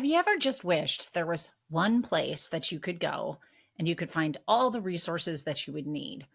Have you ever just wished there was one place that you could go and you could find all the resources that you would need,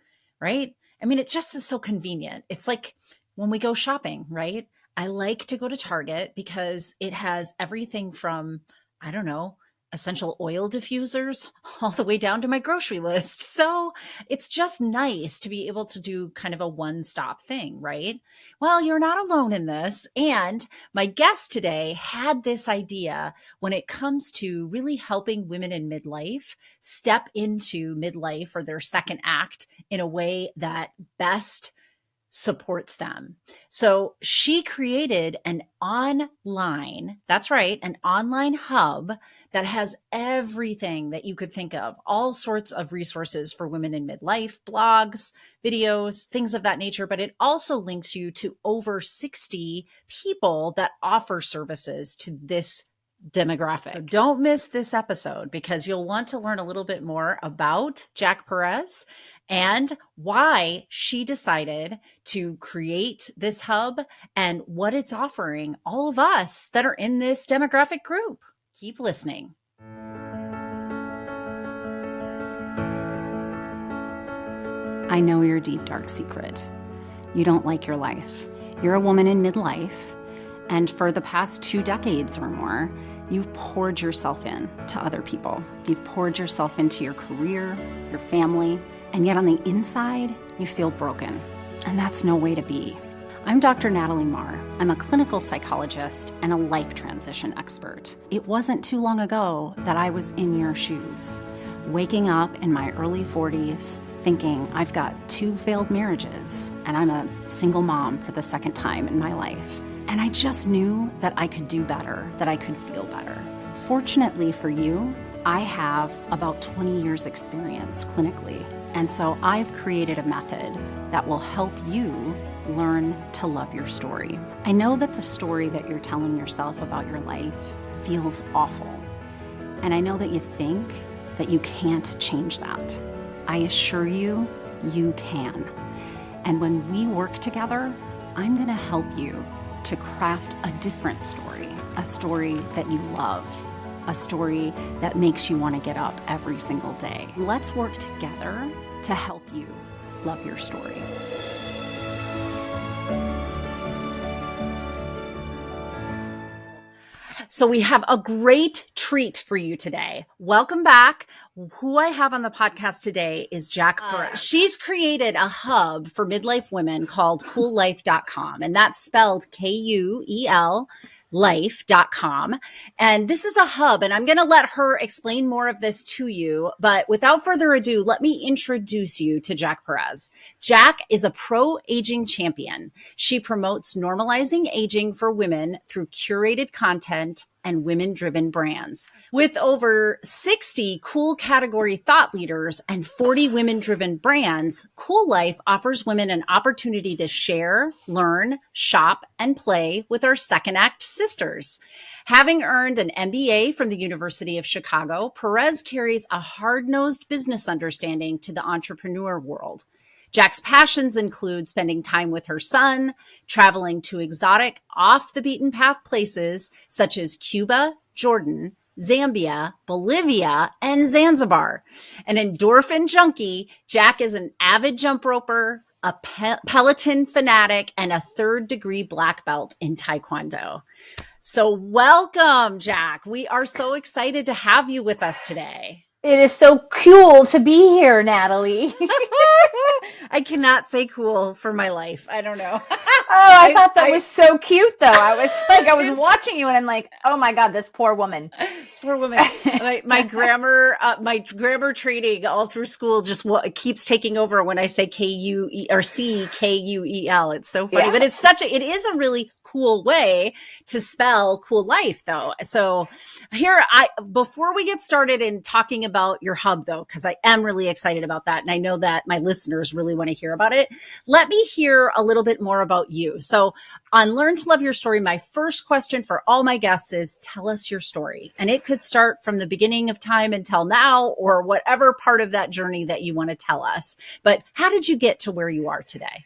right? I mean, it just is so convenient. It's like when we go shopping, right? I like to go to Target because it has everything from, I don't know, essential oil diffusers all the way down to my grocery list. So it's just nice to be able to do kind of a one-stop thing, right? Well, you're not alone in this. And my guest today had this idea when it comes to really helping women in midlife step into midlife or their second act in a way that best supports them. So she created that's right, an online hub that has everything that you could think of, all sorts of resources for women in midlife, blogs, videos, things of that nature. But it also links you to over 60 people that offer services to this demographic. So don't miss this episode because you'll want to learn a little bit more about Jack Perez and why she decided to create this hub and what it's offering all of us that are in this demographic group. Keep listening. I know your deep, dark secret. You don't like your life. You're a woman in midlife, and for the past 2 decades or more, you've poured yourself in to other people. You've poured yourself into your career, your family, and yet on the inside, you feel broken. And that's no way to be. I'm Dr. Natalie Marr. I'm a clinical psychologist and a life transition expert. It wasn't too long ago that I was in your shoes, waking up in my early 40s, thinking I've got 2 failed marriages, and I'm a single mom for the second time in my life. And I just knew that I could do better, that I could feel better. Fortunately for you, I have about 20 years experience clinically. And so I've created a method that will help you learn to love your story. I know that the story that you're telling yourself about your life feels awful. And I know that you think that you can't change that. I assure you, you can. And when we work together, I'm going to help you to craft a different story, a story that you love, a story that makes you want to get up every single day. Let's work together to help you love your story. So we have a great treat for you today. Welcome back. Who I have on the podcast today is Jack Perez. She's created a hub for midlife women called coollife.com, and that's spelled Kuel life.com. And this is a hub, and I'm going to let her explain more of this to you. But without further ado, let me introduce you to Jack Perez. Jack is a pro-aging champion. She promotes normalizing aging for women through curated content and women-driven brands. With over 60 cool category thought leaders and 40 women-driven brands, Cool Life offers women an opportunity to share, learn, shop, and play with our second act sisters. Having earned an MBA from the University of Chicago, Perez carries a hard-nosed business understanding to the entrepreneur world. Jack's passions include spending time with her son, traveling to exotic, off-the-beaten-path places such as Cuba, Jordan, Zambia, Bolivia, and Zanzibar. An endorphin junkie, Jack is an avid jump roper, a Peloton fanatic, and a 3rd-degree black belt in Taekwondo. So welcome, Jack. We are so excited to have you with us today. It is so cool to be here, Natalie. I cannot say cool for my life. I don't know. I thought that was so cute, though. I was watching you, and I'm like, oh my God, this poor woman. This poor woman. My grammar training all through school just keeps taking over when I say Kuel. It's so funny, but it is a really cool way to spell cool life, though. So before we get started in talking about your hub, though, because I am really excited about that, and I know that my listeners really want to hear about it, let me hear a little bit more about you. So on Learn to Love Your Story, my first question for all my guests is, tell us your story. And it could start from the beginning of time until now, or whatever part of that journey that you want to tell us. But how did you get to where you are today?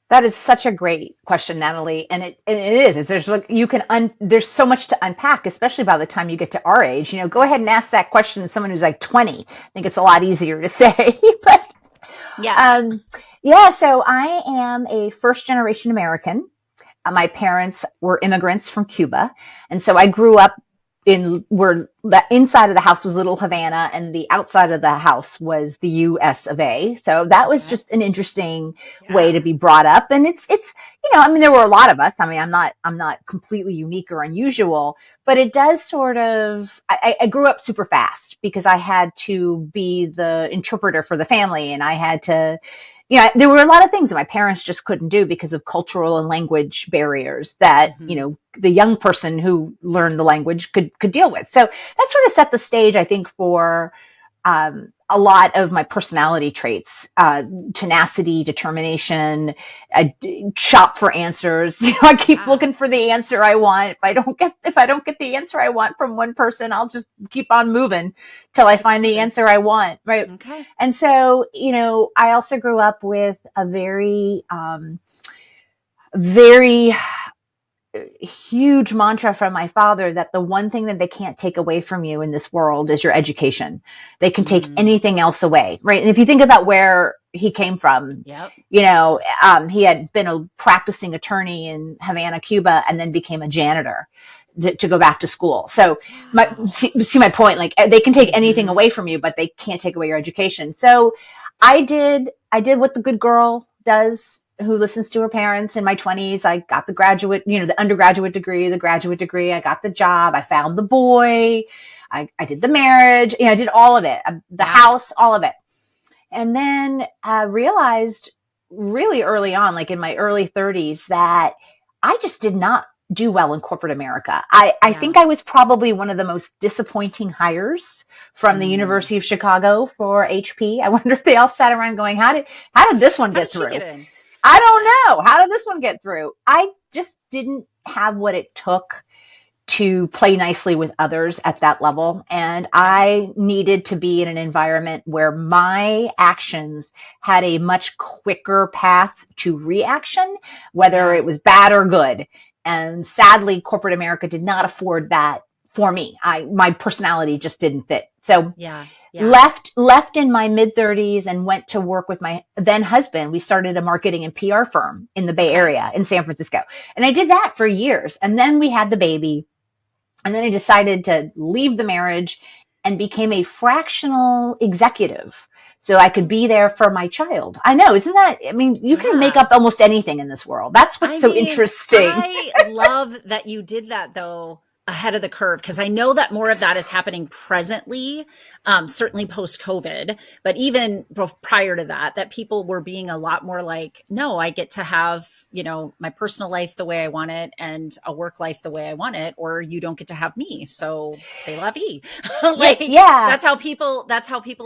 That is such a great question, Natalie, and it is. There's like there's so much to unpack, especially by the time you get to our age. Go ahead and ask that question to someone who's like 20. I think it's a lot easier to say. But Yes. yeah, so I am a first generation American. My parents were immigrants from Cuba, and so I grew up where the inside of the house was Little Havana and the outside of the house was the US of A. So that was just an interesting way to be brought up. And it's, there were a lot of us. I'm not completely unique or unusual, but it does sort of, I grew up super fast because I had to be the interpreter for the family, and I had to, there were a lot of things that my parents just couldn't do because of cultural and language barriers that, the young person who learned the language could deal with. So that sort of set the stage, I think, for a lot of my personality traits, tenacity, determination, shop for answers. I keep looking for the answer I want. If I don't get the answer I want from one person, I'll just keep on moving till I find the answer I want. Right. Okay. And so, I also grew up with a very, very huge mantra from my father that the one thing that they can't take away from you in this world is your education. They can take anything else away, right? And if you think about where he came from, he had been a practicing attorney in Havana, Cuba, and then became a janitor to go back to school. So see my point, like they can take anything away from you, but they can't take away your education. So I did what the good girl does, who listens to her parents. In my 20s, I got the graduate, the undergraduate degree, the graduate degree. I got the job. I found the boy. I did the marriage. I did all of it, the house, all of it. And then I realized really early on, like in my early 30s, that I just did not do well in corporate America. I think I was probably one of the most disappointing hires from the University of Chicago for HP. I wonder if they all sat around going, how did this one get through? I don't know. How did this one get through? I just didn't have what it took to play nicely with others at that level. And I needed to be in an environment where my actions had a much quicker path to reaction, whether it was bad or good. And sadly, corporate America did not afford that for me. My personality just didn't fit. So left in my mid-30s and went to work with my then husband. We started a marketing and PR firm in the Bay Area in San Francisco. And I did that for years. And then we had the baby. And then I decided to leave the marriage and became a fractional executive so I could be there for my child. I know, isn't that, you can make up almost anything in this world. That's what's so interesting. I love that you did that, though, ahead of the curve, because I know that more of that is happening presently, certainly post-COVID, but even prior to that people were being a lot more like, no, I get to have, my personal life the way I want it and a work life the way I want it, or you don't get to have me. So c'est la vie. That's how people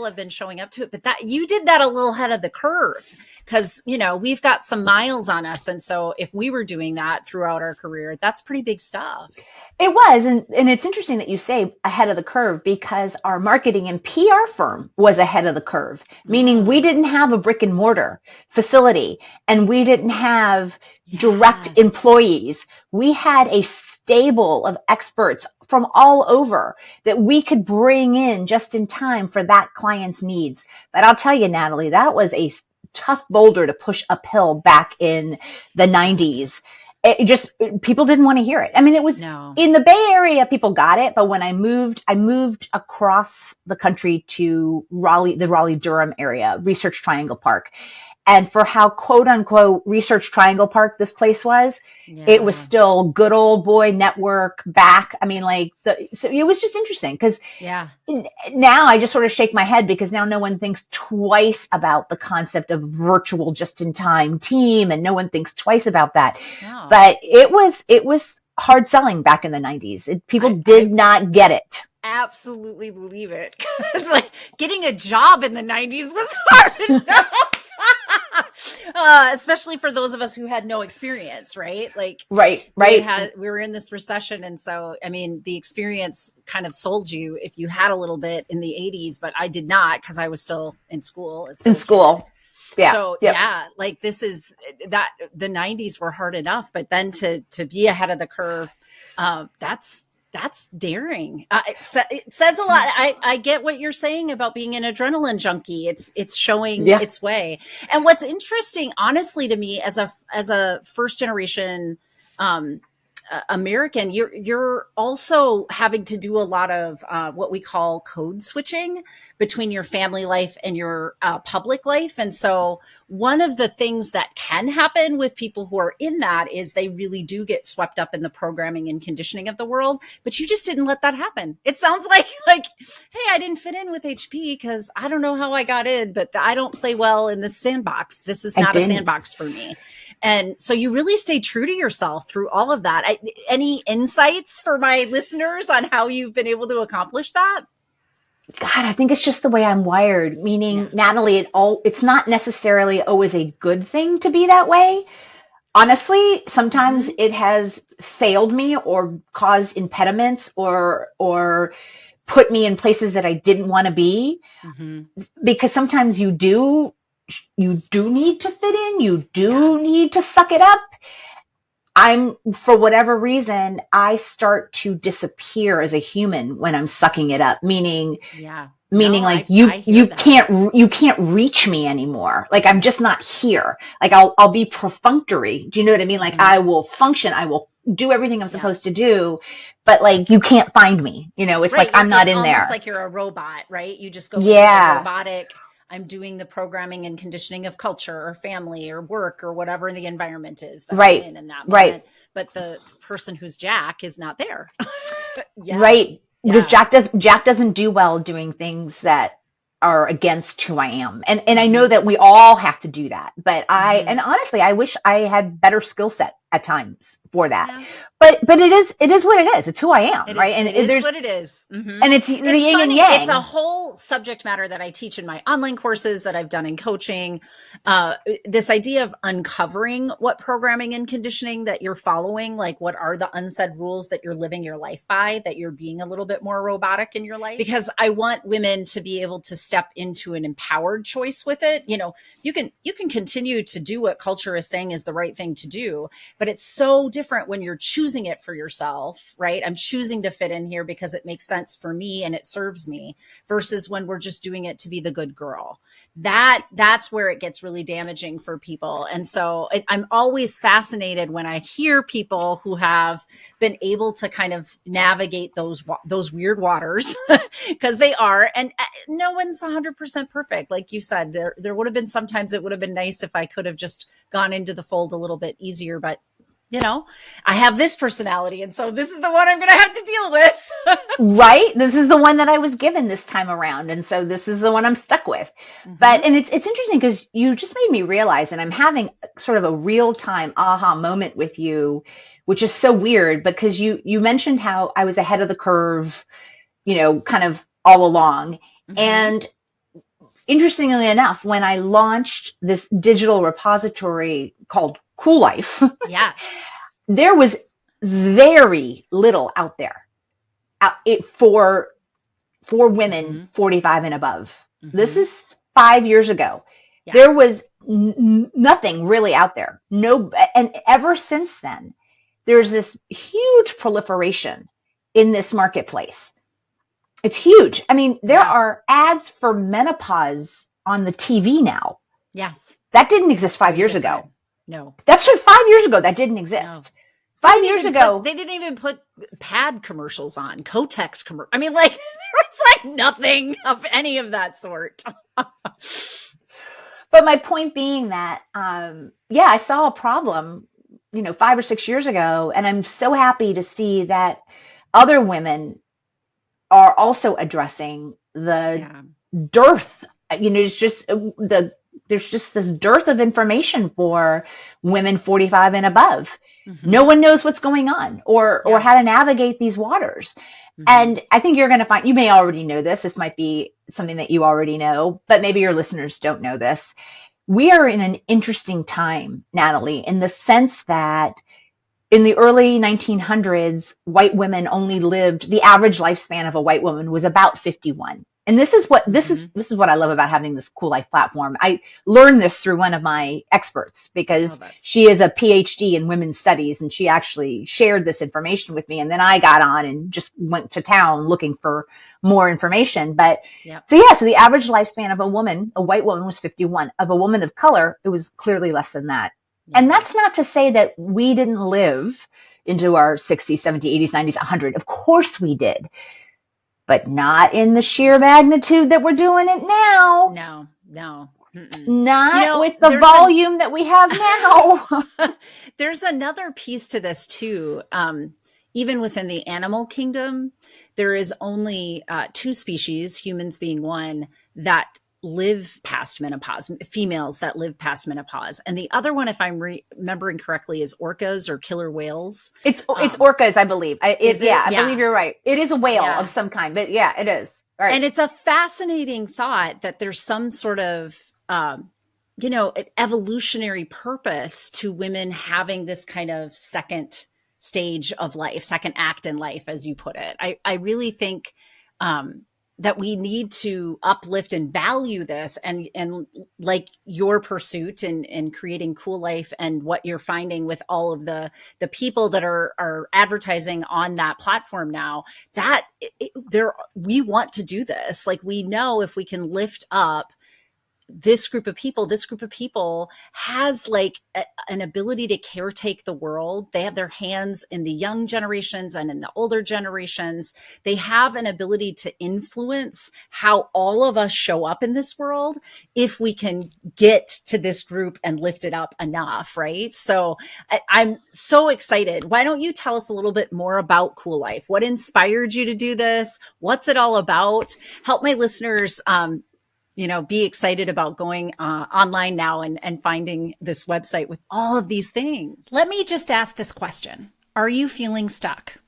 have been showing up to it. But that you did that a little ahead of the curve, because, we've got some miles on us. And so if we were doing that throughout our career, that's pretty big stuff. It was. And it's interesting that you say ahead of the curve, because our marketing and PR firm was ahead of the curve, meaning we didn't have a brick and mortar facility and we didn't have direct employees. We had a stable of experts from all over that we could bring in just in time for that client's needs. But I'll tell you, Natalie, that was a tough boulder to push uphill back in the 90s. It just, people didn't want to hear it. It was in the Bay Area, people got it. But when I moved across the country to Raleigh, the Raleigh-Durham area, Research Triangle Park. And for how quote unquote Research Triangle Park this place was, it was still good old boy network back. So it was just interesting because now I just sort of shake my head because now no one thinks twice about the concept of virtual just-in-time team, and no one thinks twice about that. No. But it was hard selling back in the 90s. People did not get it. Absolutely believe it. It's like getting a job in the 90s was hard enough. Especially for those of us who had no experience, right? Right. We were in this recession. And so, the experience kind of sold you if you had a little bit in the 80s, but I did not because I was still in school. Yeah. So Yep. yeah, like this is that the 90s were hard enough, but then to be ahead of the curve, that's daring. It says a lot. I get what you're saying about being an adrenaline junkie. It's showing its way. And what's interesting, honestly, to me as a first generation American, you're also having to do a lot of what we call code switching between your family life and your public life. And so one of the things that can happen with people who are in that is they really do get swept up in the programming and conditioning of the world, but you just didn't let that happen. It sounds like, hey, I didn't fit in with HP because I don't know how I got in, but I don't play well in this sandbox. This is not a sandbox for me. And so you really stay true to yourself through all of that. Any insights for my listeners on how you've been able to accomplish that? God, I think it's just the way I'm wired, meaning, Natalie, it's not necessarily always a good thing to be that way. Honestly, sometimes it has failed me or caused impediments or put me in places that I didn't want to be, because sometimes you do need to fit in. You do need to suck it up. For whatever reason, I start to disappear as a human when I'm sucking it up, meaning you can't reach me anymore. Like, I'm just not here. Like, I'll be perfunctory. Do you know what I mean? Like, I will function. I will do everything I'm supposed to do, but like, you can't find me. It's like, I'm not in there. It's like you're a robot, right? You just go into the robotic. I'm doing the programming and conditioning of culture or family or work or whatever the environment is that I'm in that moment. But the person who's Jack is not there. Right. Because Jack doesn't do well doing things that are against who I am. And I know that we all have to do that. But and honestly, I wish I had better skill set at times for that. Yeah. But it is what it is. It's who I am, right? And it is what it is. And it's the yin and yang. It's a whole subject matter that I teach in my online courses that I've done in coaching. This idea of uncovering what programming and conditioning that you're following, like what are the unsaid rules that you're living your life by, that you're being a little bit more robotic in your life. Because I want women to be able to step into an empowered choice with it. You can continue to do what culture is saying is the right thing to do, but it's so different when you're choosing it for yourself, right? I'm choosing to fit in here because it makes sense for me and it serves me, versus when we're just doing it to be the good girl. That's where it gets really damaging for people. And so I'm always fascinated when I hear people who have been able to kind of navigate those weird waters, because they are, and no one's 100% perfect. Like you said, there would have been sometimes it would have been nice if I could have just gone into the fold a little bit easier, but I have this personality, and so this is the one I'm going to have to deal with. Right? This is the one that I was given this time around, and so this is the one I'm stuck with. But it's interesting because you just made me realize, and I'm having sort of a real-time aha moment with you, which is so weird because you mentioned how I was ahead of the curve, kind of all along. And interestingly enough, when I launched this digital repository called Cool Life, there was very little out there for women 45 and above. This is 5 years ago. There was nothing really out there. And ever since then, there's this huge proliferation in this marketplace. It's huge. I mean, there are ads for menopause on the TV now. Yes. That didn't exist 5 years ago. No. That's just 5 years ago. That didn't exist. No. 5 years ago. They didn't even put pad commercials on, Kotex commercials. I mean, like, there was like nothing of any of that sort. But my point being that, I saw a problem, 5 or 6 years ago, and I'm so happy to see that other women are also addressing the dearth. It's just there's just this dearth of information for women 45 and above. No one knows what's going on or how to navigate these waters. And I think you're going to find, you may already know this. This might be something that you already know, but maybe your listeners don't know this. We are in an interesting time, Natalie, in the sense that in the early 1900s, white women only lived, the average lifespan of a white woman was about 51. And this is what I love about having this Cool Life platform. I learned this through one of my experts because she is a PhD in women's studies, and she actually shared this information with me. And then I got on and just went to town looking for more information. But so the average lifespan of a woman, a white woman, was 51. Of a woman of color, it was clearly less than that. And that's not to say that we didn't live into our 60s, 70s, 80s, 90s, 100. Of course we did. But not in the sheer magnitude that we're doing it now. No. Mm-mm. Not with the volume that we have now. There's another piece to this too. Even within the animal kingdom, there is only 2 species, humans being one, that live past menopause, females that live past menopause. And the other one, if I'm remembering correctly, is orcas or killer whales. It's orcas, I believe. I believe you're right. It is a whale of some kind, but it is. Right. And it's a fascinating thought that there's some sort of, evolutionary purpose to women having this kind of second stage of life, second act in life, as you put it. I really think, that we need to uplift and value this, and like your pursuit in creating Cool Life and what you're finding with all of the people that are advertising on that platform now, that we want to do this. Like, we know if we can lift up this group of people has like an ability to caretake the world. They have their hands in the young generations and in the older generations. They have an ability to influence how all of us show up in this world if we can get to this group and lift it up enough, right? So I'm so excited. Why don't you tell us a little bit more about Cool Life? What inspired you to do this? What's it all about? Help my listeners be excited about going online now and finding this website with all of these things. Let me just ask this question. Are you feeling stuck?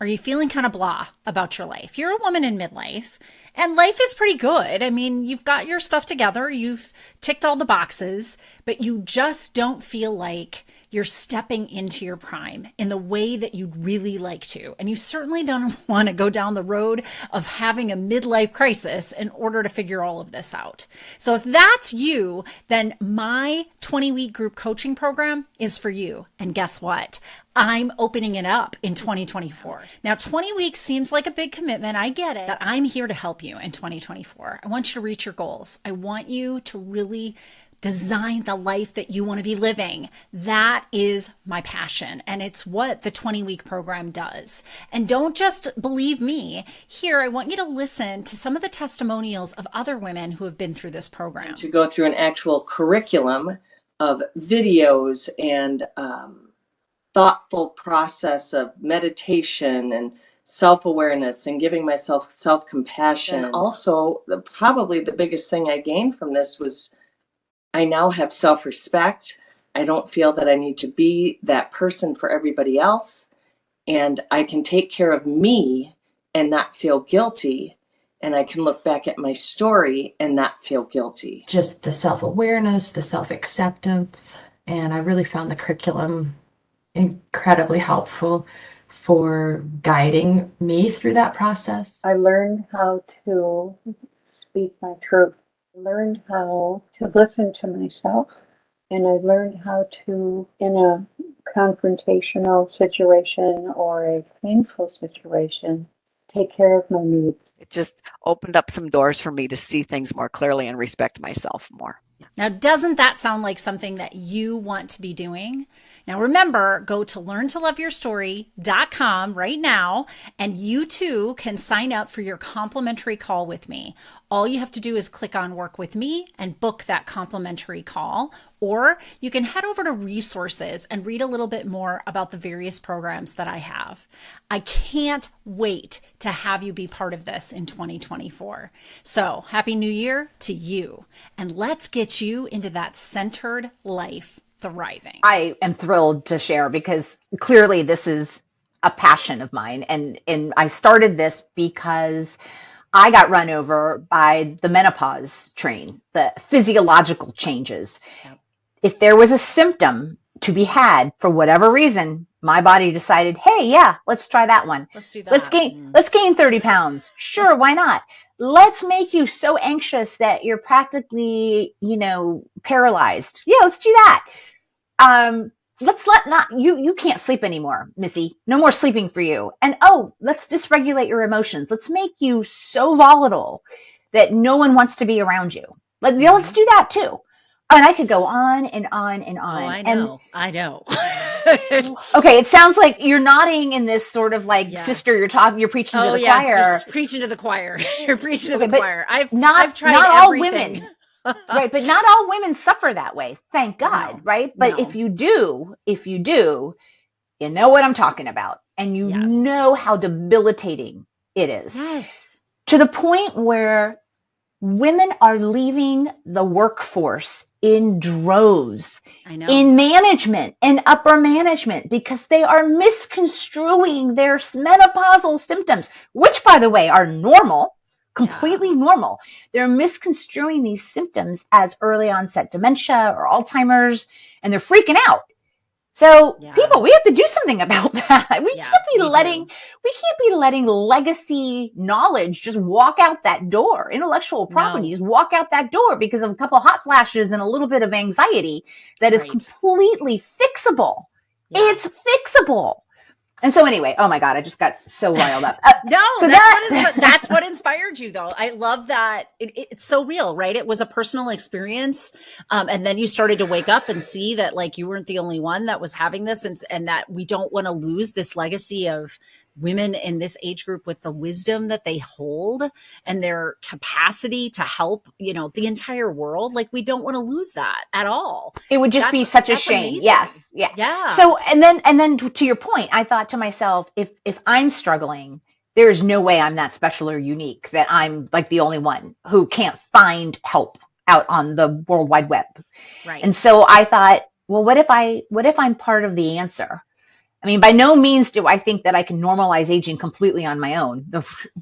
Are you feeling kind of blah about your life? You're a woman in midlife, and life is pretty good. I mean, you've got your stuff together. You've ticked all the boxes, but you just don't feel like you're stepping into your prime in the way that you'd really like to. And you certainly don't want to go down the road of having a midlife crisis in order to figure all of this out. So if that's you, then my 20-week group coaching program is for you. And guess what? I'm opening it up in 2024. Now, 20 weeks seems like a big commitment. I get it. But I'm here to help you in 2024. I want you to reach your goals. I want you to really design the life that you want to be living. That is my passion. And it's what the 20-week program does. And don't just believe me. Here, I want you to listen to some of the testimonials of other women who have been through this program. To go through an actual curriculum of videos and thoughtful process of meditation and self-awareness and giving myself self-compassion. And also, probably the biggest thing I gained from this was I now have self-respect. I don't feel that I need to be that person for everybody else. And I can take care of me and not feel guilty. And I can look back at my story and not feel guilty. Just the self-awareness, the self-acceptance. And I really found the curriculum incredibly helpful for guiding me through that process. I learned how to speak my truth. Learned how to listen to myself, and I learned how to, in a confrontational situation or a painful situation, take care of my needs. It just opened up some doors for me to see things more clearly and respect myself more. Now, doesn't that sound like something that you want to be doing? Now, remember, go to learntoloveyourstory.com right now, and you too can sign up for your complimentary call with me. All you have to do is click on Work With Me and book that complimentary call, or you can head over to resources and read a little bit more about the various programs that I have. I can't wait to have you be part of this in 2024. So, Happy New Year to you, and let's get you into that centered life. Thriving. I am thrilled to share because clearly this is a passion of mine. And I started this because I got run over by the menopause train, the physiological changes. Yep. If there was a symptom to be had for whatever reason, my body decided, hey, yeah, let's try that one. Let's do that. Let's gain 30 pounds. Sure, why not? let's make you so anxious that you're practically, paralyzed. Yeah, let's do that. You can't sleep anymore, Missy. No more sleeping for you. And let's dysregulate your emotions. Let's make you so volatile that no one wants to be around you. Let's do that too. And I could go on and on and on. Oh, I know. Okay, it sounds like you're nodding in this sort of sister. You're preaching to the choir. Just preaching to the choir. You're preaching to the choir. I've tried not everything. All women, right? But not all women suffer that way. Thank God, No, right? But if you do, you know what I'm talking about, and you know how debilitating it is. Yes. To the point where women are leaving the workforce in droves, in management and upper management, because they are misconstruing their menopausal symptoms, which, by the way, are normal, completely normal. They're misconstruing these symptoms as early onset dementia or Alzheimer's, and they're freaking out. So people, we have to do something about that. We can't be letting legacy knowledge just walk out that door. Intellectual property just walk out that door because of a couple hot flashes and a little bit of anxiety that is completely fixable. It's fixable. And so anyway, oh my God, I just got so riled up. That's what inspired you, though. I love that. It's so real, right? It was a personal experience. And then you started to wake up and see that you weren't the only one that was having this, and that we don't want to lose this legacy of women in this age group with the wisdom that they hold and their capacity to help, the entire world. We don't want to lose that at all. It would just be such a shame. Amazing. Yes. Yeah. Yeah. So, and then to your point, I thought to myself, if I'm struggling, there is no way I'm that special or unique, that I'm the only one who can't find help out on the World Wide Web. Right. And so I thought, well, what if I'm part of the answer? I mean, by no means do I think that I can normalize aging completely on my own,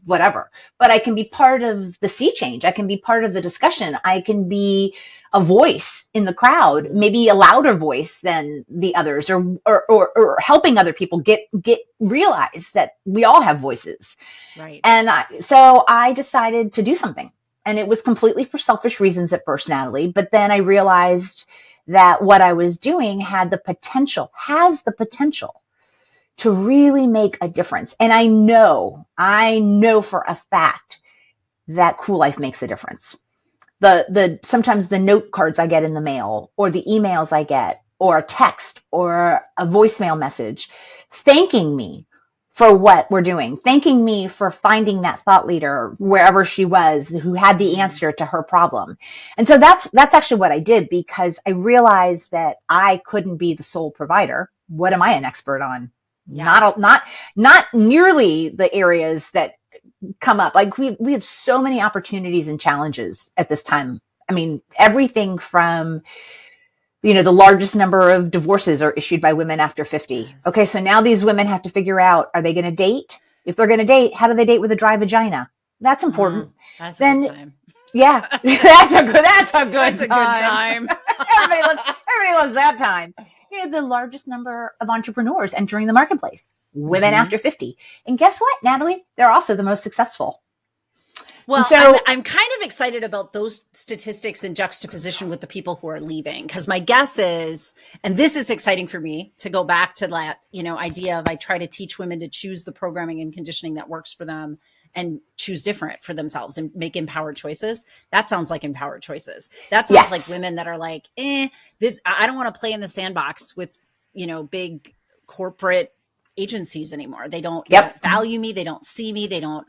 whatever, but I can be part of the sea change. I can be part of the discussion. I can be a voice in the crowd, maybe a louder voice than the others, or helping other people get realize that we all have voices. Right. And so I decided to do something, and it was completely for selfish reasons at first, Natalie, but then I realized that what I was doing has the potential to really make a difference. And I know for a fact that Cool Life makes a difference. Sometimes the note cards I get in the mail, or the emails I get, or a text or a voicemail message thanking me for what we're doing, thanking me for finding that thought leader wherever she was who had the answer to her problem. And so that's actually what I did, because I realized that I couldn't be the sole provider. What am I an expert on? Yeah. Not nearly the areas that come up. We have so many opportunities and challenges at this time. I mean, everything from, the largest number of divorces are issued by women after 50. Yes. Okay. So now these women have to figure out, are they going to date? If they're going to date, how do they date with a dry vagina? That's important. That's a good time. Yeah. That's a good time. Everybody loves that time. The largest number of entrepreneurs entering the marketplace, women after 50. And guess what, Natalie? They're also the most successful. Well, so I'm kind of excited about those statistics in juxtaposition with the people who are leaving, because my guess is, and this is exciting for me to go back to that, idea of I try to teach women to choose the programming and conditioning that works for them and choose different for themselves and make empowered choices. That sounds like empowered choices. That sounds like women that are like, I don't want to play in the sandbox with, big corporate agencies anymore. They don't value me. They don't see me. They don't,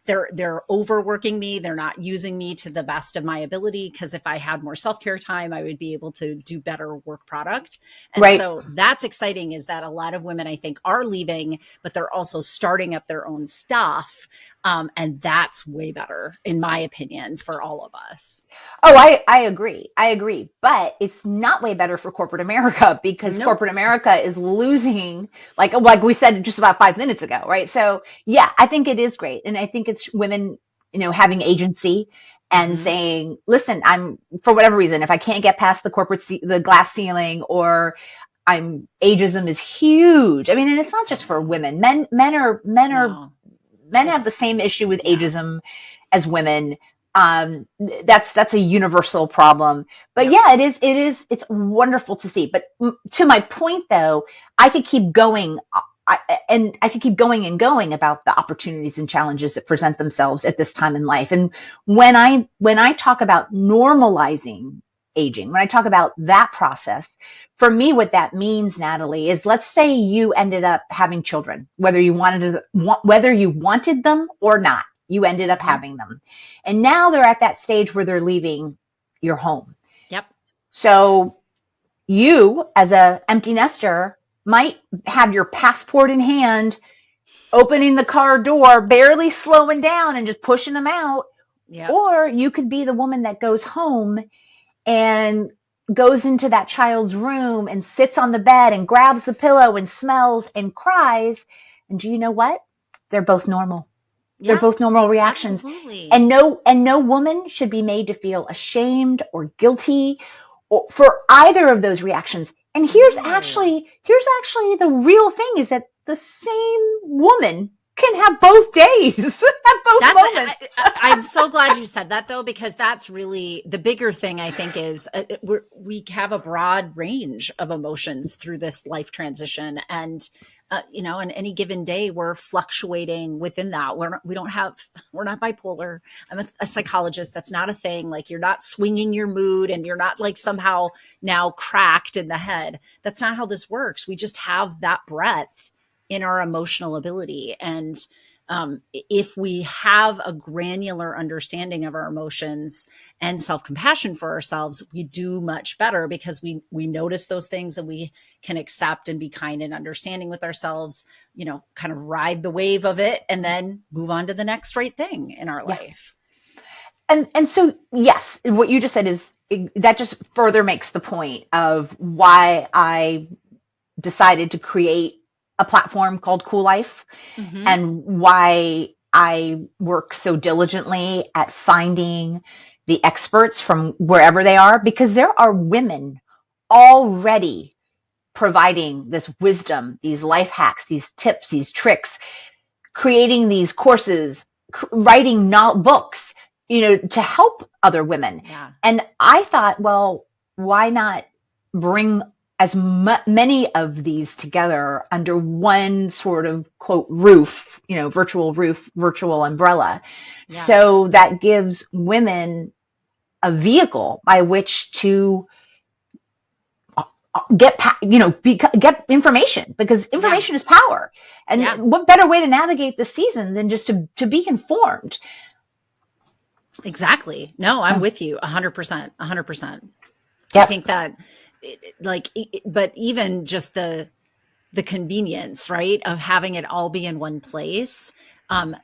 they're overworking me. They're not using me to the best of my ability. Cause if I had more self-care time, I would be able to do better work product. And so that's exciting, is that a lot of women, I think, are leaving, but they're also starting up their own stuff. And that's way better, in my opinion, for all of us. Oh, I agree. But it's not way better for corporate America, because corporate America is losing, like we said just about 5 minutes ago, right? So yeah, I think it is great. And I think it's women, having agency and saying, listen, I'm, for whatever reason, if I can't get past the glass ceiling, or ageism is huge. I mean, and it's not just for women. Men are Men have the same issue with ageism as women. That's a universal problem. But it's wonderful to see. But to my point, though, I could keep going. I could keep going and going about the opportunities and challenges that present themselves at this time in life. And when I talk about normalizing aging, when I talk about that process, for me, what that means, Natalie, is let's say you ended up having children, whether you wanted them or not, you ended up having them. And now they're at that stage where they're leaving your home. Yep. So you, as a empty nester, might have your passport in hand, opening the car door, barely slowing down and just pushing them out. Yep. Or you could be the woman that goes home and goes into that child's room and sits on the bed and grabs the pillow and smells and cries. And do you know what? They're both normal. Yeah, they're both normal reactions. Absolutely. And no woman should be made to feel ashamed or guilty for either of those reactions. And here's actually the real thing, is that the same woman can have both days, have both moments. I'm so glad you said that, though, because that's really the bigger thing, I think, is we have a broad range of emotions through this life transition. And, on any given day, we're fluctuating within that. We're not bipolar. I'm a psychologist. That's not a thing. Like, you're not swinging your mood and you're not like somehow now cracked in the head. That's not how this works. We just have that breadth in our emotional ability. And if we have a granular understanding of our emotions and self-compassion for ourselves, we do much better, because we notice those things and we can accept and be kind and understanding with ourselves, kind of ride the wave of it and then move on to the next right thing in our life. And so, yes, what you just said that just further makes the point of why I decided to create a platform called Cool Life, and why I work so diligently at finding the experts from wherever they are, because there are women already providing this wisdom, these life hacks, these tips, these tricks, creating these courses, writing books, to help other women. Yeah. And I thought, well, why not bring as many of these together under one sort of quote roof, virtual umbrella. Yeah. So that gives women a vehicle by which to get information, because information is power. And what better way to navigate the season than just to be informed? Exactly. No, I'm with you 100%. 100%. Yep. I think that but even just the convenience, right, of having it all be in one place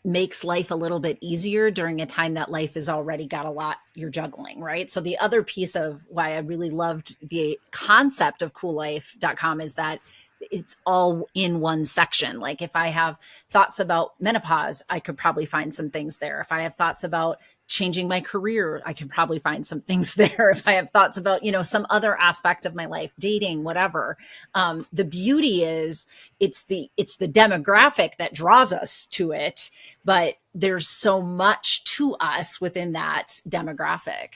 makes life a little bit easier during a time that life has already got a lot you're juggling, right? So the other piece of why I really loved the concept of coollife.com is that it's all in one section. Like, if I have thoughts about menopause, I could probably find some things there. If I have thoughts about changing my career, I can probably find some things there. If I have thoughts about, some other aspect of my life, dating, whatever. The beauty is it's the demographic that draws us to it, but there's so much to us within that demographic.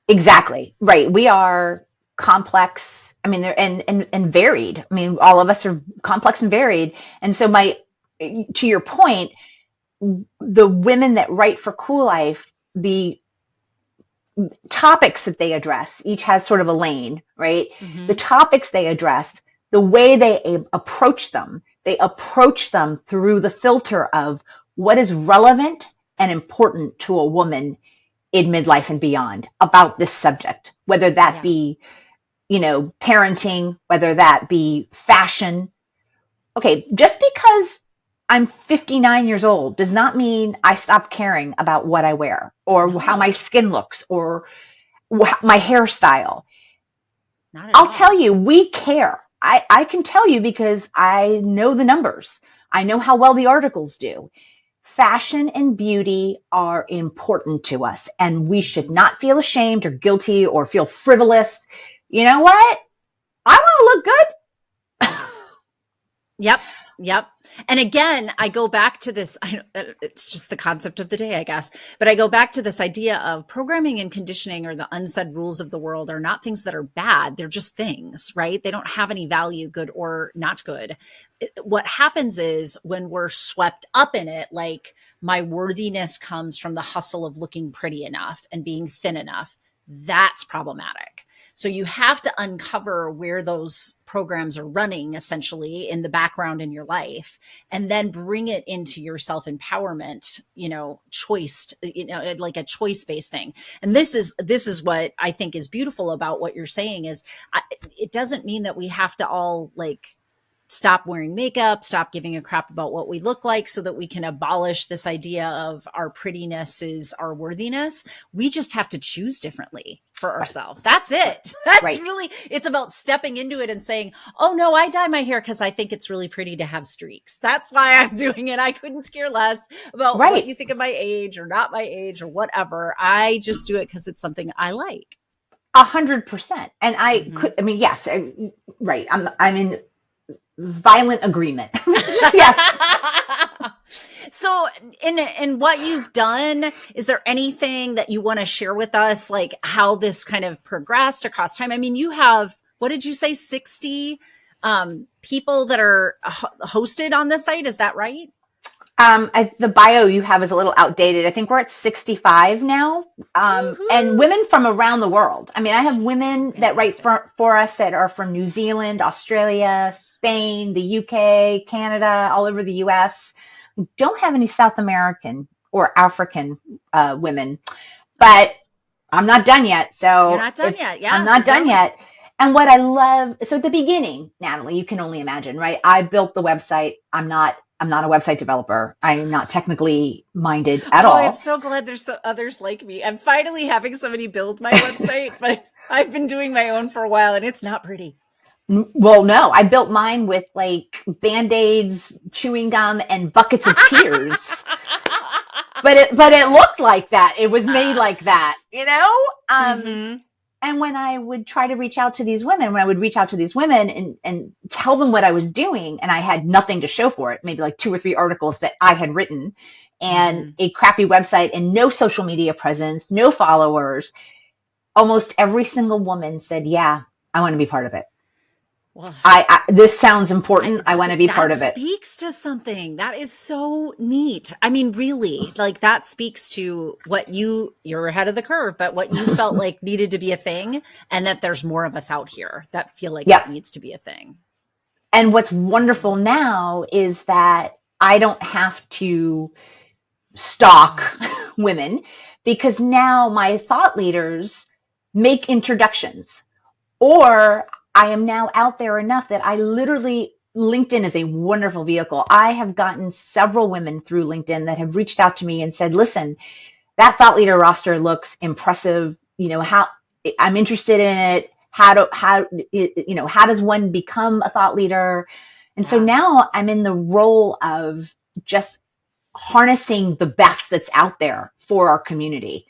Exactly. Right. We are complex. I mean, they're and varied. I mean, all of us are complex and varied. And so to your point, the women that write for Cool Life, the topics that they address, each has sort of a lane, right? Mm-hmm. The topics they address, the way they approach them through the filter of what is relevant and important to a woman in midlife and beyond about this subject, whether that be, parenting, whether that be fashion. Okay, just because I'm 59 years old does not mean I stop caring about what I wear or how my skin looks or my hairstyle. I'll tell you, we care. I can tell you because I know the numbers. I know how well the articles do. Fashion and beauty are important to us, and we should not feel ashamed or guilty or feel frivolous. You know what? I want to look good. Yep. Yep. And again, I go back to this, it's just the concept of the day, I guess, but I go back to this idea of programming and conditioning, or the unsaid rules of the world, are not things that are bad. They're just things, right? They don't have any value, good or not good. What happens is when we're swept up in it, like my worthiness comes from the hustle of looking pretty enough and being thin enough, that's problematic. So you have to uncover where those programs are running essentially in the background in your life, and then bring it into your self-empowerment, choice, like a choice-based thing. And this is what I think is beautiful about what you're saying is it doesn't mean that we have to all like stop wearing makeup, stop giving a crap about what we look like so that we can abolish this idea of our prettiness is our worthiness. We just have to choose differently for ourselves. That's it. That's really, it's about stepping into it and saying, oh no, I dye my hair because I think it's really pretty to have streaks. That's why I'm doing it. I couldn't care less about what you think of my age or not my age or whatever. I just do it because it's something I like. 100%. And yes, right. I'm in violent agreement. Yes. So in what you've done, is there anything that you want to share with us, like how this kind of progressed across time? I mean, you have, what did you say, 60 people that are hosted on this site? Is that right? The bio you have is a little outdated. I think we're at 65 now. And women from around the world. I mean, I have women that write for us that are from New Zealand, Australia, Spain, the UK, Canada, all over the US. We don't have any South American or African women, but I'm not done yet. So you're not done yet. Yeah, I'm not done yet. And what I love, so at the beginning, Natalie, you can only imagine, right? I built the website. I'm not a website developer. I'm not technically minded at all. I'm so glad there's others like me. I'm finally having somebody build my website, but I've been doing my own for a while and it's not pretty. Well, no, I built mine with like Band-Aids, chewing gum, and buckets of tears. but it looked like that. It was made like that, And when I would try to reach out to these women, and tell them what I was doing, and I had nothing to show for it, maybe like 2 or 3 articles that I had written and a crappy website and no social media presence, no followers, almost every single woman said, yeah, I want to be part of it. Well, this sounds important. I want to be part of it. That speaks to something. That is so neat. I mean, really, like that speaks to what you're ahead of the curve, but what you felt like needed to be a thing, and that there's more of us out here that feel like it needs to be a thing. And what's wonderful now is that I don't have to stalk women, because now my thought leaders make introductions, or I am now out there enough that LinkedIn is a wonderful vehicle. I have gotten several women through LinkedIn that have reached out to me and said, listen, that thought leader roster looks impressive. How I'm interested in it. How does one become a thought leader? And so now I'm in the role of just harnessing the best that's out there for our community.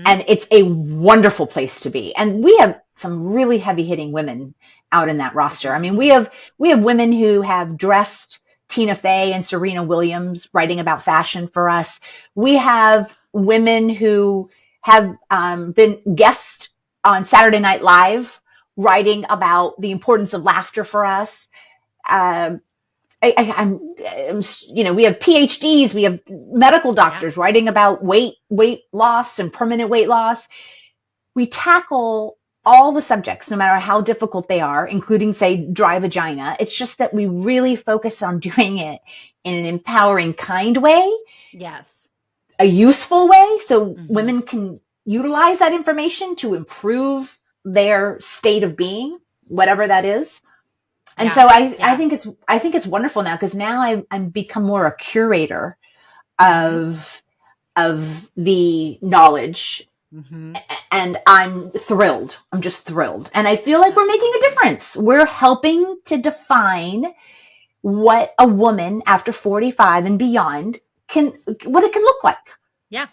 And it's a wonderful place to be. And we have some really heavy hitting women out in that roster. I mean, we have women who have dressed Tina Fey and Serena Williams writing about fashion for us. We have women who have been guests on Saturday Night Live writing about the importance of laughter for us. We have PhDs, we have medical doctors writing about weight loss and permanent weight loss. We tackle all the subjects, no matter how difficult they are, including, say, dry vagina. It's just that we really focus on doing it in an empowering, kind way. Yes. A useful way, so women can utilize that information to improve their state of being, whatever that is. And so I think it's wonderful now, because now I'm become more a curator of the knowledge, and I'm thrilled. I'm just thrilled, and I feel like we're making a difference. We're helping to define what a woman after 45 and beyond what it can look like. Yeah.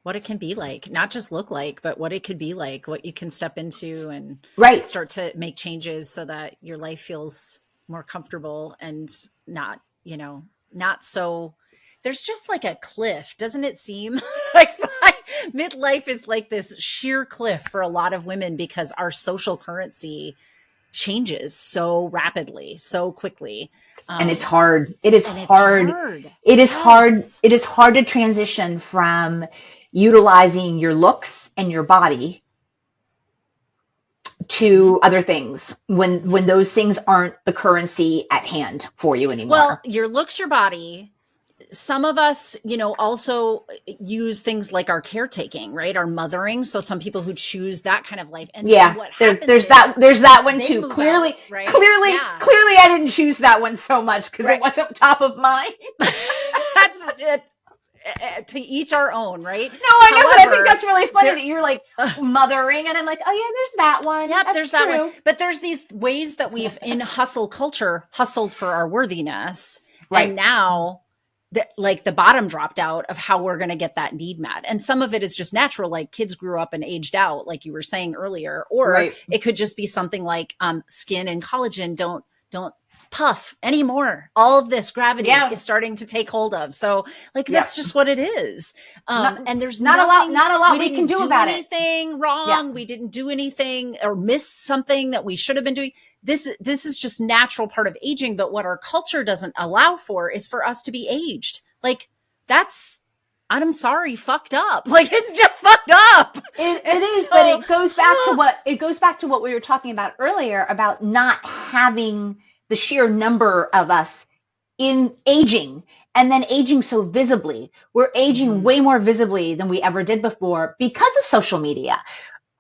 What it can be like, not just look like, but what it could be like, what you can step into and start to make changes so that your life feels more comfortable and not, not so, there's just like a cliff, doesn't it seem? Like midlife is like this sheer cliff for a lot of women because our social currency changes so rapidly, so quickly. And it's hard. It is hard. Hard. It is hard. It is hard to transition from utilizing your looks and your body to other things when those things aren't the currency at hand for you anymore. Well, your looks, your body. Some of us, also use things like our caretaking, right? Our mothering. So some people who choose that kind of life. And what there's that one too. Clearly, out, right? clearly I didn't choose that one so much because it wasn't top of mind. That's it. To each our own, right? No, I know, but I think that's really funny that you're like mothering, and I'm like, oh yeah, there's that one. Yeah, there's that one. But there's these ways that we've in hustle culture hustled for our worthiness, right? And now, the bottom dropped out of how we're going to get that need met, and some of it is just natural, like kids grew up and aged out, like you were saying earlier, or it could just be something like skin and collagen don't puff anymore. All of this gravity is starting to take hold of. So that's just what it is. And there's not a lot we can do about it. Anything wrong. Yeah. We didn't do anything or miss something that we should have been doing. This is just natural part of aging. But what our culture doesn't allow for is for us to be aged. Like that's, I'm sorry, fucked up. Like it's just fucked up. It is, but it goes back to what we were talking about earlier about not having the sheer number of us in aging and then aging so visibly. We're aging way more visibly than we ever did before because of social media.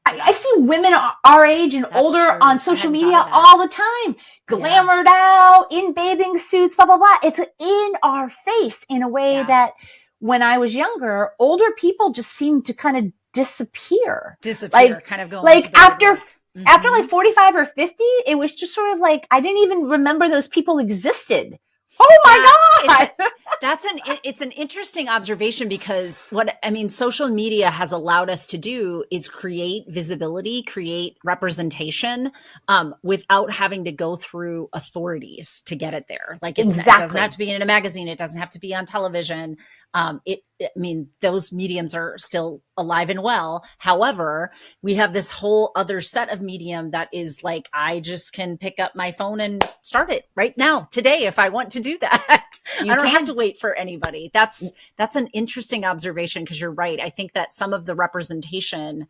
I see women our age and older on social media all the time, glamored out, in bathing suits, blah, blah, blah. It's in our face in a way that when I was younger, older people just seemed to kind of disappear, kind of going like after like 45 or 50, it was just sort of like, I didn't even remember those people existed. Oh my God. It's an interesting observation because social media has allowed us to do is create visibility, create representation, without having to go through authorities to get it there. Like it doesn't have to be in a magazine. It doesn't have to be on television. Those mediums are still alive and well. However, we have this whole other set of medium that is like, I just can pick up my phone and start it right now, today, if I want to do that. I don't have to wait for anybody. That's an interesting observation because you're right. I think that some of the representation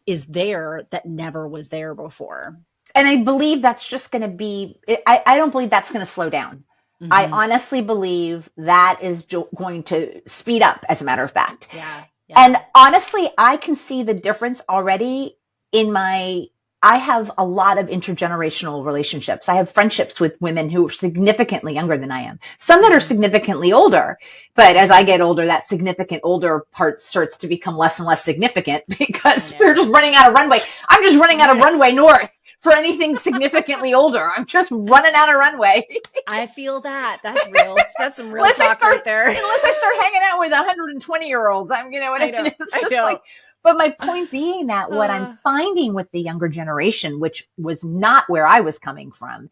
is there that never was there before. And I believe that's just going to be, I don't believe that's going to slow down. I honestly believe that is going to speed up, as a matter of fact. Yeah. And honestly, I can see the difference already I have a lot of intergenerational relationships. I have friendships with women who are significantly younger than I am. Some that are significantly older, but as I get older, that significant older part starts to become less and less significant because we're just running out of runway. I'm just running out of runway north for anything significantly older. I'm just running out of runway. I feel that. That's real. That's some real talk right there. Unless I start hanging out with 120-year-olds, I mean? It's just like, but my point being that what I'm finding with the younger generation, which was not where I was coming from,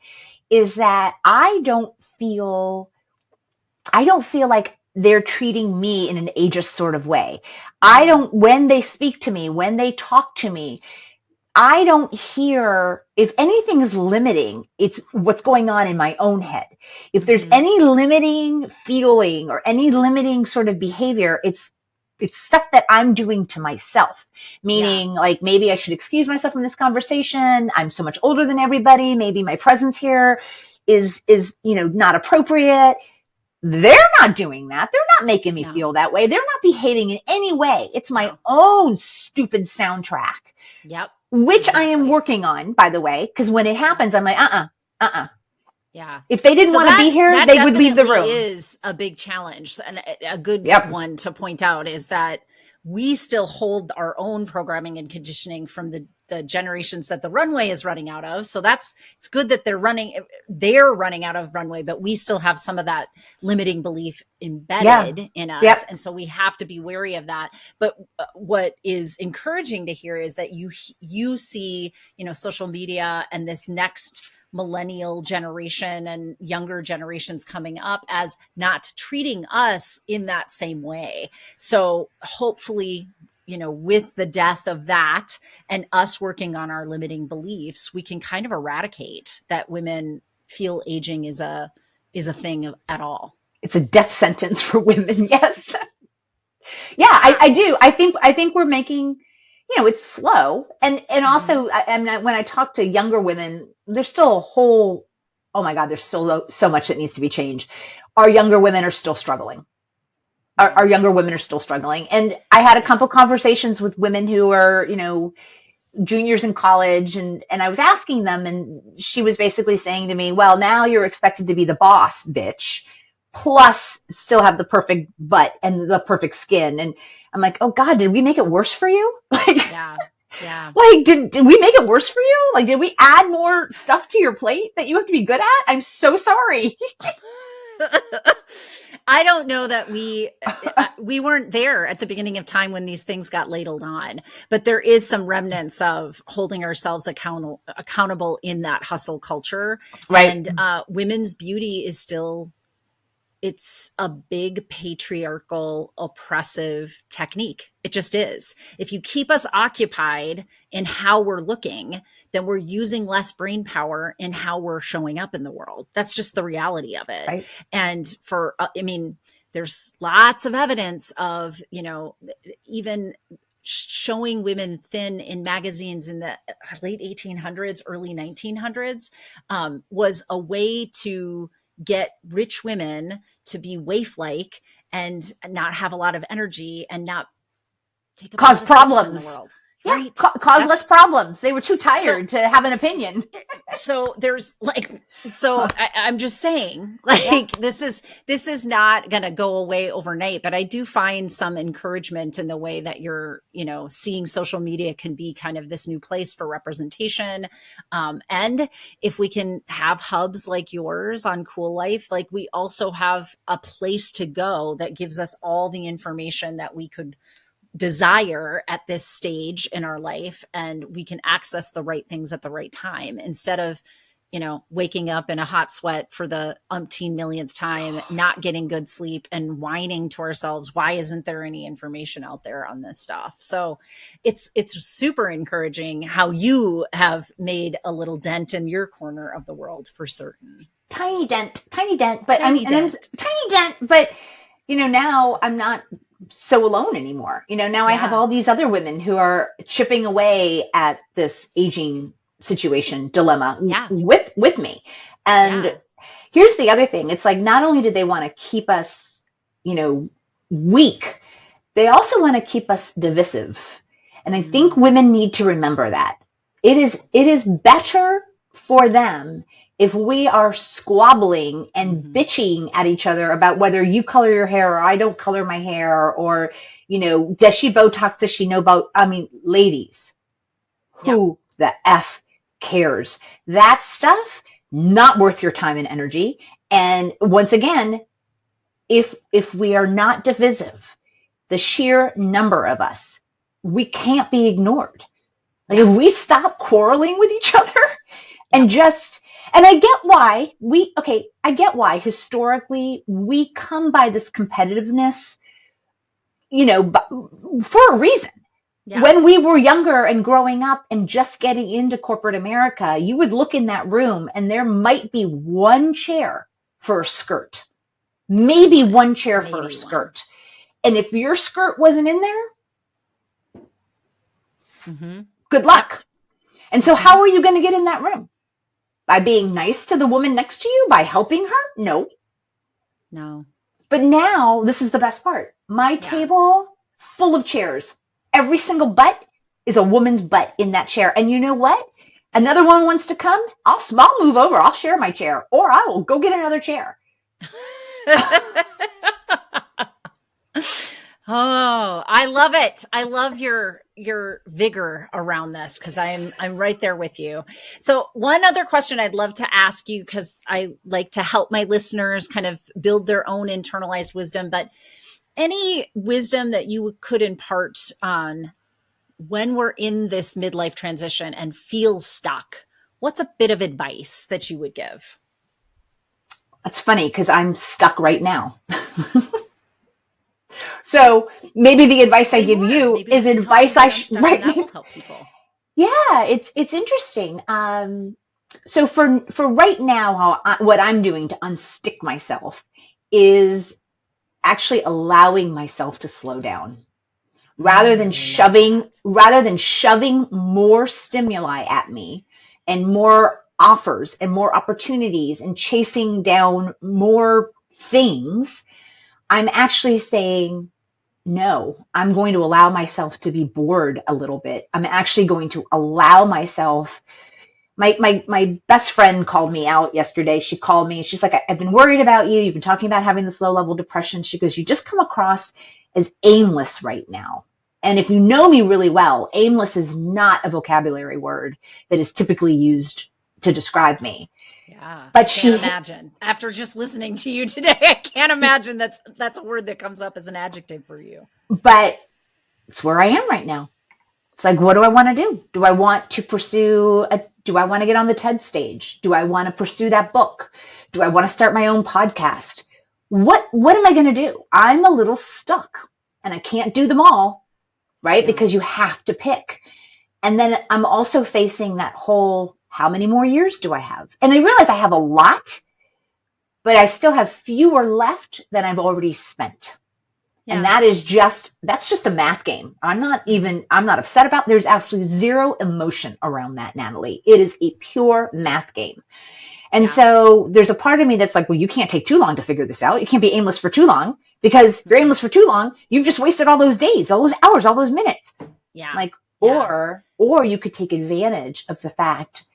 is that I don't feel like they're treating me in an ageist sort of way. When they speak to me, when they talk to me, I don't hear, if anything is limiting, it's what's going on in my own head. If there's any limiting feeling or any limiting sort of behavior, it's stuff that I'm doing to myself, meaning like maybe I should excuse myself from this conversation. I'm so much older than everybody. Maybe my presence here is not appropriate. They're not doing that. They're not making me feel that way. They're not behaving in any way. It's my own stupid soundtrack. Yep. Which I am working on, by the way, because when it happens, I'm like, Yeah. If they didn't want to be here, they would leave the room. That is a big challenge. And a good one to point out is that we still hold our own programming and conditioning from the generations that the runway is running out of. So it's good that they're running out of runway, but we still have some of that limiting belief embedded in us. Yep. And so we have to be wary of that. But what is encouraging to hear is that you see, social media and this next millennial generation and younger generations coming up as not treating us in that same way. So hopefully, with the death of that and us working on our limiting beliefs, we can kind of eradicate that women feel aging is a thing at all. It's a death sentence for women. Yes. Yeah, I do. I think we're making, it's slow. And also, when I talk to younger women, there's still a whole, oh my God, there's still so much that needs to be changed. Our younger women are still struggling. Our younger women are still struggling. And I had a couple conversations with women who are, juniors in college, and I was asking them, and she was basically saying to me, well, now you're expected to be the boss bitch, plus still have the perfect butt and the perfect skin. And I'm like, oh God, did we make it worse for you? Yeah. Like, did we make it worse for you? Like, did we add more stuff to your plate that you have to be good at? I'm so sorry. I don't know that we weren't there at the beginning of time when these things got ladled on, but there is some remnants of holding ourselves accountable in that hustle culture. Right. And women's beauty is still, it's a big patriarchal, oppressive technique. It just is. If you keep us occupied in how we're looking, then we're using less brain power in how we're showing up in the world. That's just the reality of it. Right. And there's lots of evidence of, even showing women thin in magazines in the late 1800s, early 1900s, was a way to get rich women to be waif-like and not have a lot of energy and not take cause problems in the world. Yeah, Right. cause less problems. They were too tired to have an opinion. So there's I'm just saying, this is not going to go away overnight, but I do find some encouragement in the way that you're, seeing social media can be kind of this new place for representation. And if we can have hubs like yours on Cool Life, like we also have a place to go that gives us all the information that we could desire at this stage in our life, and we can access the right things at the right time instead of waking up in a hot sweat for the umpteen millionth time, not getting good sleep and whining to ourselves, why isn't there any information out there on this stuff? So it's super encouraging how you have made a little dent in your corner of the world, for certain. Tiny dent, but tiny dent, but now I'm not so alone anymore. Now I have all these other women who are chipping away at this aging situation dilemma with me. And here's the other thing. It's like, not only do they want to keep us, weak, they also want to keep us divisive. And I think women need to remember that it is better for them if we are squabbling and bitching at each other about whether you color your hair or I don't color my hair, or, does she Botox, does she no Botox? I mean, ladies, who the F cares? That stuff, not worth your time and energy. And once again, if we are not divisive, the sheer number of us, we can't be ignored. Like, if we stop quarreling with each other and and I get why historically we come by this competitiveness, for a reason. Yeah. When we were younger and growing up and just getting into corporate America, you would look in that room and there might be one chair for a skirt, maybe one chair for a skirt. And if your skirt wasn't in there, good luck. And so how are you going to get in that room? By being nice to the woman next to you? By helping her? No. But now, this is the best part. My table, full of chairs. Every single butt is a woman's butt in that chair. And you know what? Another one wants to come, I'll move over. I'll share my chair. Or I will go get another chair. Oh, I love it. I love your vigor around this, because I'm right there with you. So one other question I'd love to ask you, because I like to help my listeners kind of build their own internalized wisdom, but any wisdom that you could impart on when we're in this midlife transition and feel stuck, what's a bit of advice that you would give? That's funny because I'm stuck right now. So maybe the advice I give you is advice I should, right? That will help people. Yeah, it's interesting. So for right now, what I'm doing to unstick myself is actually allowing myself to slow down rather than shoving more stimuli at me and more offers and more opportunities and chasing down more things. I'm actually saying, no, I'm going to allow myself to be bored a little bit. I'm actually going to allow myself. My best friend called me out yesterday. She called me. She's like, I've been worried about you. You've been talking about having this low level depression. She goes, you just come across as aimless right now. And if you know me really well, aimless is not a vocabulary word that is typically used to describe me. Yeah, but I can't imagine. After just listening to you today, I can't imagine that's a word that comes up as an adjective for you. But it's where I am right now. It's like, what do I want to do? Do I want to do I want to get on the TED stage? Do I want to pursue that book? Do I want to start my own podcast? What am I going to do? I'm a little stuck and I can't do them all, right? Yeah. Because you have to pick. And then I'm also facing that whole, how many more years do I have? And I realize I have a lot, but I still have fewer left than I've already spent. Yeah. And that's just a math game. I'm not upset about, there's actually zero emotion around that, Natalie. It is a pure math game. And so there's a part of me that's like, well, you can't take too long to figure this out. You can't be aimless for too long, because if you're aimless for too long, you've just wasted all those days, all those hours, all those minutes. Yeah. Or you could take advantage of the fact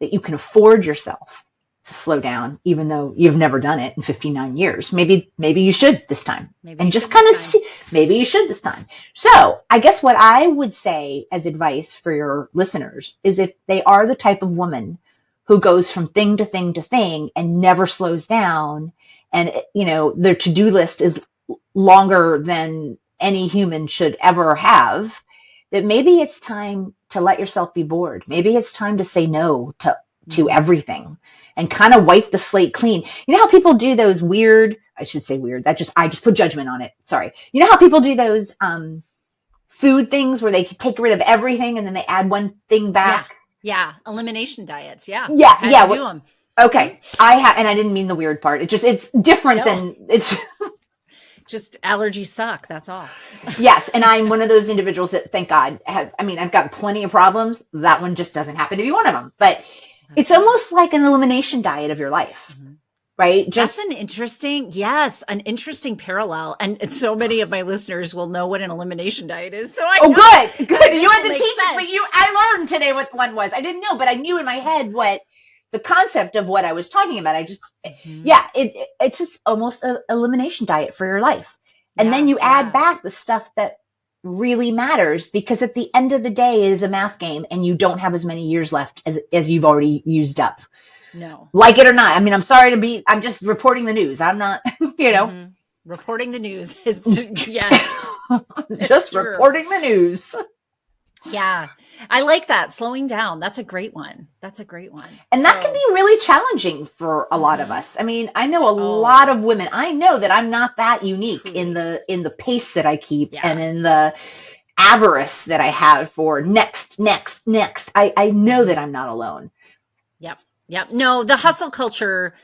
that you can afford yourself to slow down, even though you've never done it in 59 years. Maybe you should this time. And just kind of see, maybe you should this time. So I guess what I would say as advice for your listeners is, if they are the type of woman who goes from thing to thing to thing and never slows down, and their to-do list is longer than any human should ever have, that maybe it's time to let yourself be bored. Maybe it's time to say no to everything and kind of wipe the slate clean. You know how people do those weird, I should say weird, I just put judgment on it. Sorry. You know how people do those food things where they take rid of everything and then they add one thing back? Yeah. Elimination diets. Yeah. Yeah. Do them. Okay. And I didn't mean the weird part. It's different than it's just allergies suck. That's all. Yes. And I'm one of those individuals that, thank God, I've got plenty of problems. That one just doesn't happen to be one of them, but it's almost like an elimination diet of your life, right? That's an interesting parallel. And so many of my listeners will know what an elimination diet is. So good. You had to teach it, but I learned today what one was. I didn't know, but I knew in my head what the concept of what I was talking about. It's just almost an elimination diet for your life. And then you add back the stuff that really matters, because at the end of the day, it is a math game and you don't have as many years left as you've already used up. No. Like it or not. I'm sorry I'm just reporting the news. I'm not, Reporting the news is, yes. Just reporting the news. Yeah. I like that. Slowing down. That's a great one. And that can be really challenging for a lot of us. I know a lot of women. I know that I'm not that unique in the pace that I keep and in the avarice that I have for next. I know that I'm not alone. Yep. No, the hustle culture.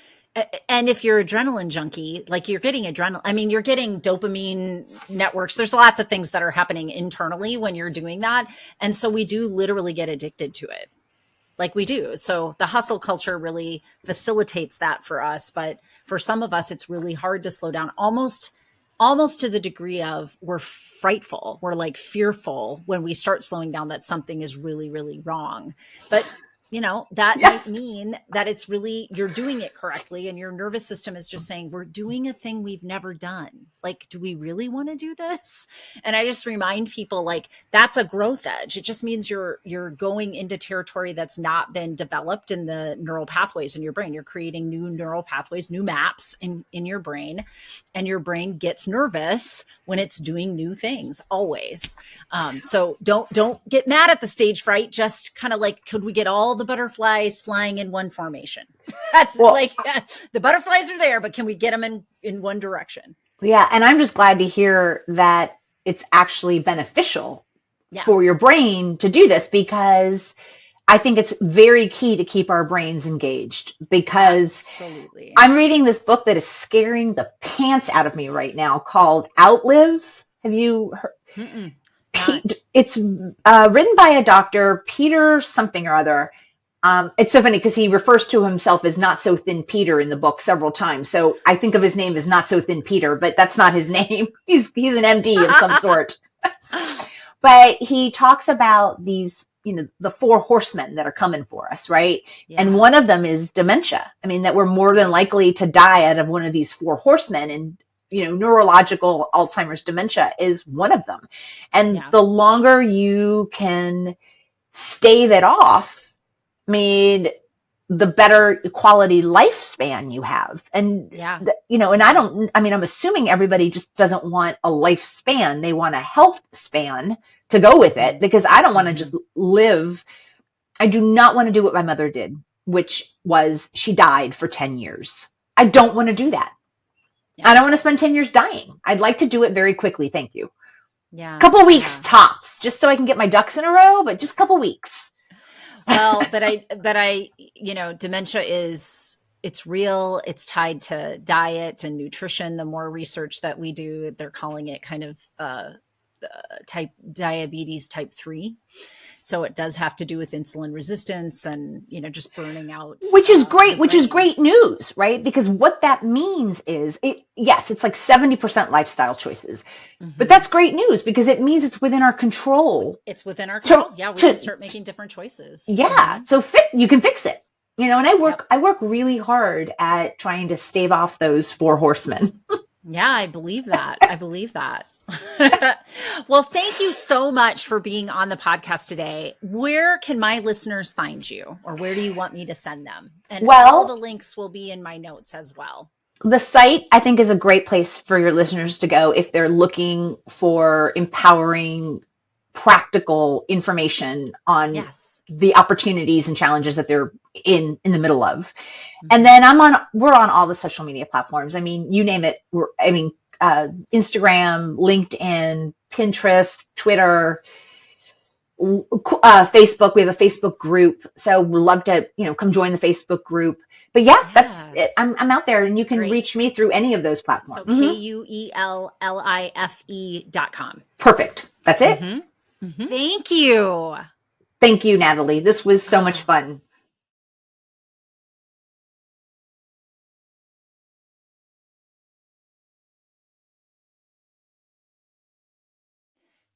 And if you're adrenaline junkie, like you're getting you're getting dopamine networks. There's lots of things that are happening internally when you're doing that. And so we do literally get addicted to it. Like we do. So the hustle culture really facilitates that for us. But for some of us, it's really hard to slow down, almost to the degree of we're frightful. We're like fearful when we start slowing down that something is really, really wrong. But that might mean that it's really, you're doing it correctly. And your nervous system is just saying, we're doing a thing we've never done. Like, do we really want to do this? And I just remind people, like, that's a growth edge. It just means you're going into territory that's not been developed in the neural pathways in your brain. You're creating new neural pathways, new maps in your brain, and your brain gets nervous when it's doing new things always. So don't get mad at the stage fright. Just kind of like, could we get all the butterflies flying in one formation. That's like the butterflies are there, but can we get them in one direction? Yeah. And I'm just glad to hear that it's actually beneficial for your brain to do this, because I think it's very key to keep our brains engaged, because Absolutely. I'm reading this book that is scaring the pants out of me right now called Outlive. Have you heard? It's written by a doctor, Peter something or other. It's so funny because he refers to himself as Not So Thin Peter in the book several times. So I think of his name as Not So Thin Peter, but that's not his name. He's an MD of some sort. But he talks about these, the 4 horsemen that are coming for us, right? Yeah. And one of them is dementia. I mean, that we're more than likely to die out of one of these 4 horsemen. And, neurological Alzheimer's dementia is one of them. And the longer you can stave it off, I mean, the better quality lifespan you have. And, I'm assuming everybody just doesn't want a lifespan. They want a health span to go with it, because I don't want to just live. I do not want to do what my mother did, which was she died for 10 years. I don't want to do that. Yeah. I don't want to spend 10 years dying. I'd like to do it very quickly. Thank you. Yeah. A couple of weeks tops, just so I can get my ducks in a row, but just a couple weeks. Well, but I, dementia it's real. It's tied to diet and nutrition. The more research that we do, they're calling it kind of diabetes type 3. So it does have to do with insulin resistance and, just burning out. Which is great, which is great news, right? Because what that means is it's like 70% lifestyle choices, but that's great news because it means it's within our control. It's within our control. We can start making different choices. Yeah. So you can fix it, and I work really hard at trying to stave off those 4 horsemen. Yeah, I believe that. Well, thank you so much for being on the podcast today. Where can my listeners find you, or where do you want me to send them? And all the links will be in my notes as well. The site, I think, is a great place for your listeners to go if they're looking for empowering, practical information on the opportunities and challenges that they're in the middle of. And then we're on all the social media platforms. I mean, you name it. Instagram, LinkedIn, Pinterest, Twitter, Facebook. We have a Facebook group. So we'd love to, come join the Facebook group. But that's it. I'm out there, and you can reach me through any of those platforms. So KUELLIFE.com. Perfect. That's it. Thank you. Thank you, Natalie. This was so much fun.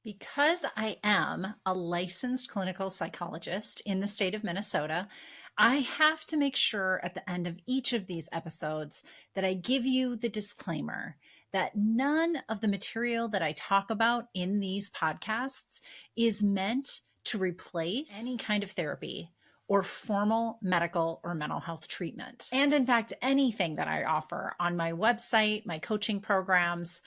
Because I am a licensed clinical psychologist in the state of Minnesota, I have to make sure at the end of each of these episodes that I give you the disclaimer that none of the material that I talk about in these podcasts is meant to replace any kind of therapy or formal medical or mental health treatment. And in fact, anything that I offer on my website, my coaching programs,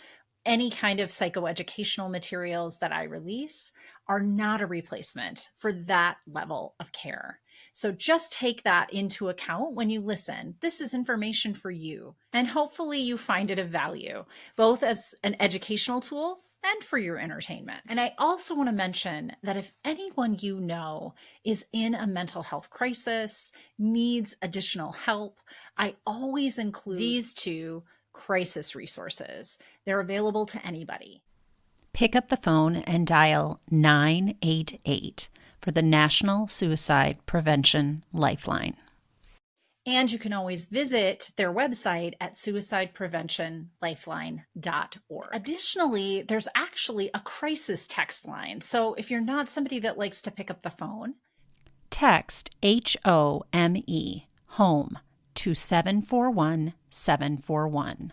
any kind of psychoeducational materials that I release are not a replacement for that level of care. So just take that into account when you listen. This is information for you, and hopefully you find it of value, both as an educational tool and for your entertainment. And I also want to mention that if anyone you know is in a mental health crisis, needs additional help, I always include these 2 crisis resources. They're available to anybody. Pick up the phone and dial 988 for the National Suicide Prevention Lifeline. And you can always visit their website at suicidepreventionlifeline.org. Additionally, there's actually a crisis text line. So if you're not somebody that likes to pick up the phone, text HOME, home, to 741-741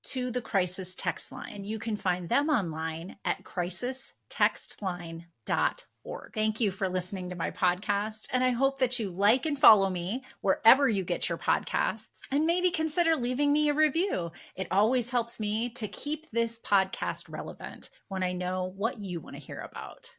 to the crisis text line. And you can find them online at crisistextline.org. Thank you for listening to my podcast. And I hope that you like and follow me wherever you get your podcasts, and maybe consider leaving me a review. It always helps me to keep this podcast relevant when I know what you want to hear about.